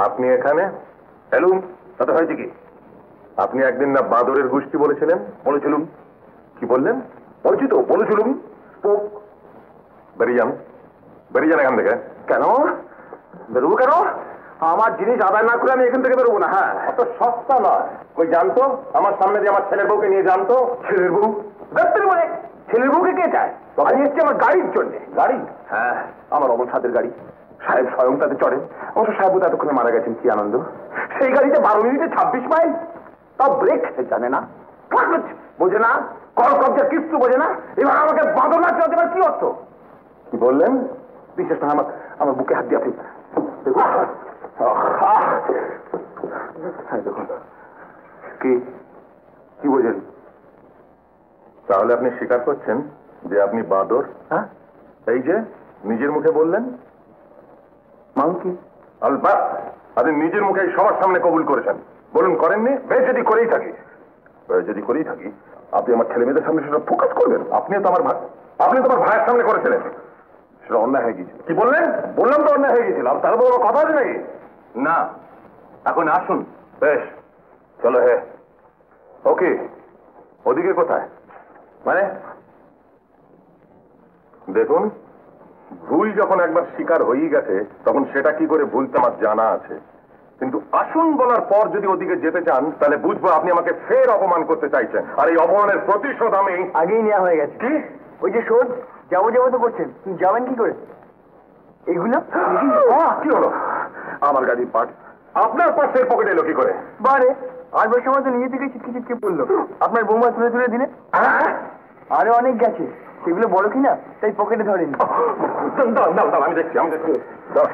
আপনি এখানে এলুম তাতে হয়েছে কি? আপনি একদিন না বাদরের গোষ্ঠী বলেছিলেন? বলেছিলুম। কি বললেন? বলছি তো, বলেছিলুম। বেরিয়ে যান, বেরিয়ে যান এখান থেকে। কেন বেরোবো? কেন? আমার জিনিস আদায় না করে আমি এখান থেকে বেরোবো না। হ্যাঁ, অত সস্তা নয়। ওই জানতো আমার সামনে দিয়ে আমার ছেলের বউকে নিয়ে জানতো। ছেলের বউ? বলে ছেলের বউকে কে চায়? আমি এসছি আমার গাড়ির জন্য। গাড়ি? হ্যাঁ, আমার অবসাদের গাড়ি। সাহেব স্বয়ং তাতে চড়েন। অবশ্য সাহেব এতক্ষণে মারা গেছেন, কি আনন্দ। সেই গাড়িতে 12 মিনিটে 26 মাইল, তাও ব্রেক জানে না, বোঝে না, কর কবজার কিচ্ছু বোঝে না। এবার আমাকে বাঁধন না চলতে পারে কি অর্থ? কি বললেন? বিশেষ না, আমার বুকে হাত দিয়ে আপনি দেখুন। দেখুন কি কি বোঝেন? তাহলে আপনি স্বীকার করছেন যে আপনি বাদর? হ্যাঁ, এই যে নিজের মুখে বললেন। মাংকি আলবাত আপনি নিজের মুখে সবার সামনে কবুল করেছেন। বলুন করেননি? বেশ, যদি করেই থাকি, আপনি আমার ছেলে মেয়েদের সামনে সেটা ফোকাস করবেন। আপনি তো আমার ভাইয়ের সামনে করেছিলেন, সেটা অন্যায় হয়ে গিয়েছিল। কি বললেন? বললাম তো অন্যায় হয়ে গিয়েছিল। তার উপর কথা আছে নাকি? না, এখন আসুন। বেশ, চলো। হে, ওকে, ওদিকে কোথায়? মানে দেখুন, ভুল যখন একবার স্বীকার হয়েই গেছে তখন সেটা কি করে ভুলতে আমার জানা আছে। কিন্তু আসুন বলার পর যদি ওদিকে যেতে চান তাহলে বুঝবো আপনি আমাকে ফের অপমান করতে চাইছেন, আর এই অপমানের প্রতিশোধ আমি আগেই নেওয়া হয়ে গেছে। কি? ওই যে শোধ যাবো যাবো তো করছেন, যাবেন কি করে? এগুলো কি হলো? আমার গাড়ির পার্ট আপনার পার্সের পকেটে এলো কি করে? বারে আসবার সময় তো নিজে থেকে চিটকে চিটকে পড়লো। আপনার বৌমা তুলে তুলে দিলে। আরে অনেক গেছে, সেগুলো বড় কিনা তাই পকেটে ধরেনি। আমি দেখছি। দাও।